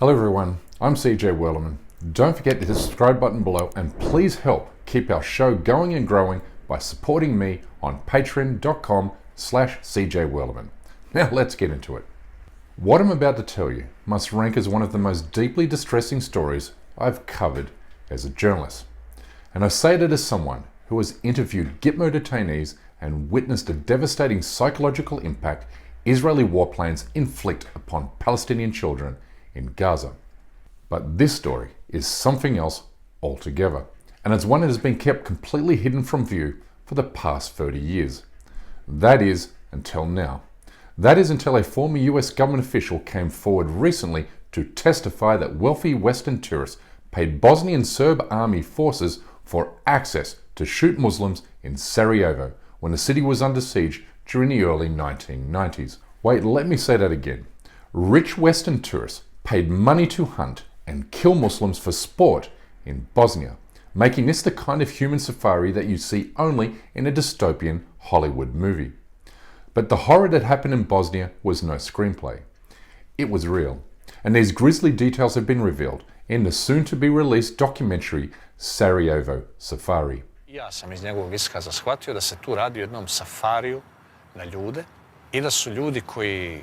Hello everyone, I'm CJ Werleman. Don't forget to hit the subscribe button below and please help keep our show going and growing by supporting me on patreon.com/CJ Now let's get into it. What I'm about to tell you must rank as one of the most deeply distressing stories I've covered as a journalist. And I say that as someone who has interviewed Gitmo detainees and witnessed a devastating psychological impact Israeli warplanes inflict upon Palestinian children in Gaza. But this story is something else altogether, and it's one that has been kept completely hidden from view for the past 30 years. That is, until now. That is until a former US government official came forward recently to testify that wealthy Western tourists paid Bosnian Serb army forces for access to shoot Muslims in Sarajevo when the city was under siege during the early 1990s. Wait, let me say that again. Rich Western tourists paid money to hunt and kill Muslims for sport in Bosnia, making this the kind of human safari that you see only in a dystopian Hollywood movie. But the horror that happened in Bosnia was no screenplay. It was real, and these grisly details have been revealed in the soon-to-be-released documentary Sarajevo Safari. Ja sam iz njegovog iskaza shvatio da se tu radi o jednom safariju na ljude i da su ljudi koji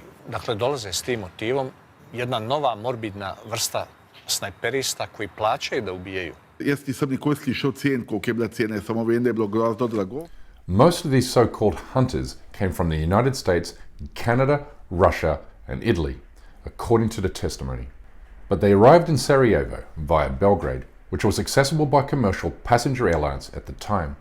dolaze s tim motivom jedna nova morbidna vrsta snajperista koji plaćaju da ubijaju. Jaz nisem nikoli slišal cen, koliko je bila cena, samo vem, da je bilo grozno drago. Most of these so-called hunters came from the United States, Canada, Russia, and Italy, according to the testimony. But they arrived in Sarajevo via Belgrade, which was accessible by commercial passenger airlines at the time.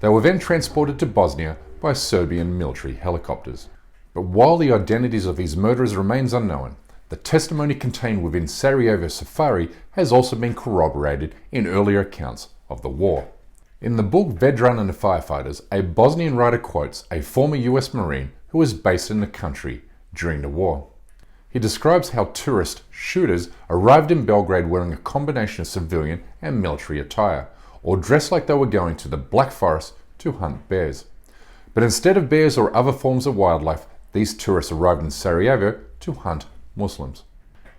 They were then transported to Bosnia by Serbian military helicopters. But while the identities of these murderers remains unknown, the testimony contained within Sarajevo Safari has also been corroborated in earlier accounts of the war. In the book Vedran and the Firefighters, a Bosnian writer quotes a former US Marine who was based in the country during the war. He describes how tourist shooters arrived in Belgrade wearing a combination of civilian and military attire, or dressed like they were going to the Black Forest to hunt bears. But instead of bears or other forms of wildlife, these tourists arrived in Sarajevo to hunt Muslims.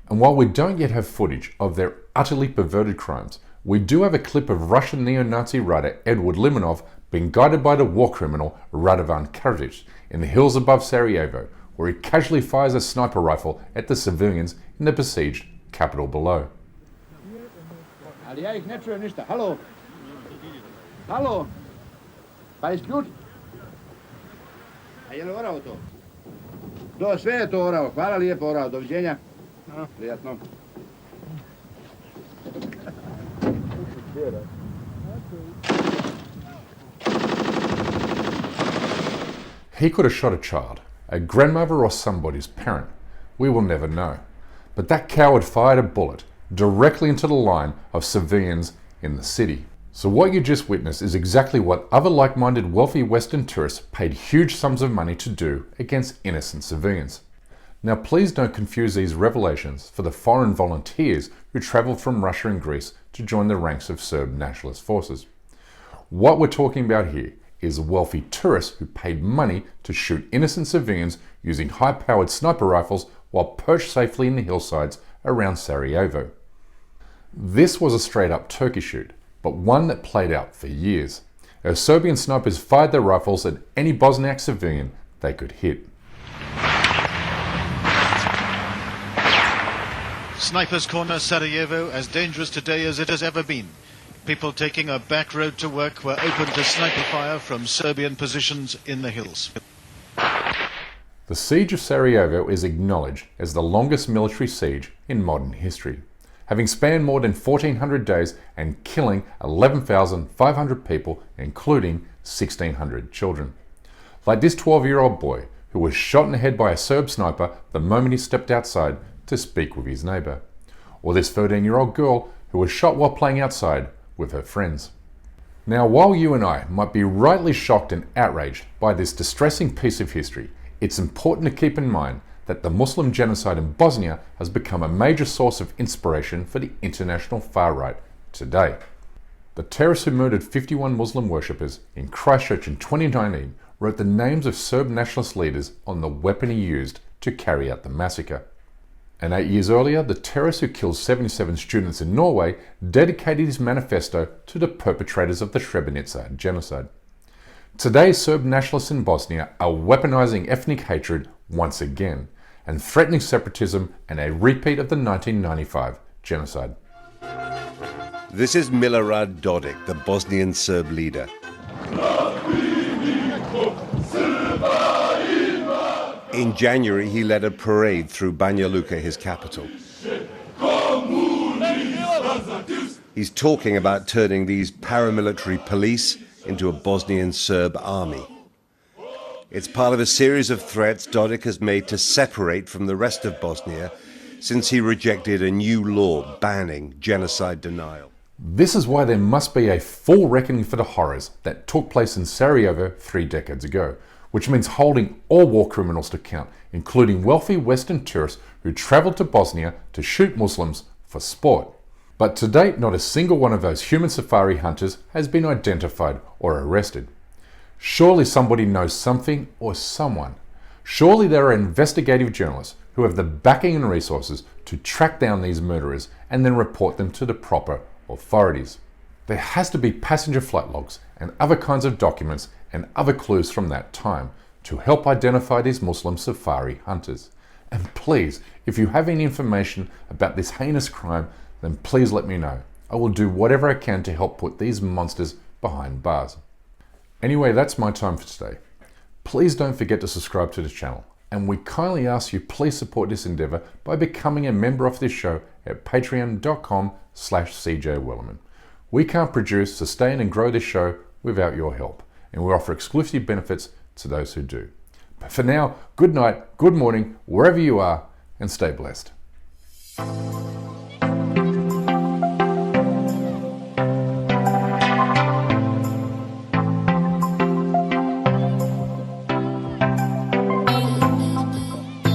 And while we don't yet have footage of their utterly perverted crimes, we do have a clip of Russian neo-Nazi writer Edward Limonov being guided by the war criminal Radovan Karadzic in the hills above Sarajevo, where he casually fires a sniper rifle at the civilians in the besieged capital below. Ali ja ih ne čujem ništa. Halo? Halo? Pa isključ? A je li orao to? To, sve je to orao. Hvala lijepo orao. Doviđenja. Prijatno. He could have shot a child, a grandmother or somebody's parent. We will never know. But that coward fired a bullet directly into the line of civilians in the city. So what you just witnessed is exactly what other like-minded wealthy Western tourists paid huge sums of money to do against innocent civilians. Now please don't confuse these revelations for the foreign volunteers who travelled from Russia and Greece to join the ranks of Serb nationalist forces. What we're talking about here is wealthy tourists who paid money to shoot innocent civilians using high-powered sniper rifles while perched safely in the hillsides around Sarajevo. This was a straight-up turkey shoot, but one that played out for years, as Serbian snipers fired their rifles at any Bosniak civilian they could hit. Snipers corner Sarajevo as dangerous today as it has ever been. People taking a back road to work were open to sniper fire from Serbian positions in the hills. The siege of Sarajevo is acknowledged as the longest military siege in modern history, having spanned more than 1,400 days and killing 11,500 people, including 1,600 children. Like this 12-year-old boy who was shot in the head by a Serb sniper the moment he stepped outside to speak with his neighbour. Or this 13-year-old girl who was shot while playing outside with her friends. Now, while you and I might be rightly shocked and outraged by this distressing piece of history, it's important to keep in mind that the Muslim genocide in Bosnia has become a major source of inspiration for the international far right today. The terrorists who murdered 51 Muslim worshippers in Christchurch in 2019 wrote the names of Serb nationalist leaders on the weapon he used to carry out the massacre. And 8 years earlier, the terrorist who killed 77 students in Norway dedicated his manifesto to the perpetrators of the Srebrenica genocide. Today, Serb nationalists in Bosnia are weaponizing ethnic hatred once again and threatening separatism and a repeat of the 1995 genocide. This is Milorad Dodik, the Bosnian Serb leader. In January, he led a parade through Banja Luka, his capital. He's talking about turning these paramilitary police into a Bosnian Serb army. It's part of a series of threats Dodik has made to separate from the rest of Bosnia since he rejected a new law banning genocide denial. This is why there must be a full reckoning for the horrors that took place in Sarajevo 3 decades ago, which means holding all war criminals to account, including wealthy Western tourists who travelled to Bosnia to shoot Muslims for sport. But to date, not a single one of those human safari hunters has been identified or arrested. Surely somebody knows something or someone. Surely there are investigative journalists who have the backing and resources to track down these murderers and then report them to the proper authorities. There has to be passenger flight logs and other kinds of documents and other clues from that time to help identify these Muslim safari hunters. And please, if you have any information about this heinous crime, then please let me know. I will do whatever I can to help put these monsters behind bars. Anyway, that's my time for today. Please don't forget to subscribe to the channel, and we kindly ask you please support this endeavor by becoming a member of this show at patreon.com/CJWillerman. We can't produce, sustain and grow this show without your help, and we offer exclusive benefits to those who do. But for now, good night, good morning, wherever you are, and stay blessed.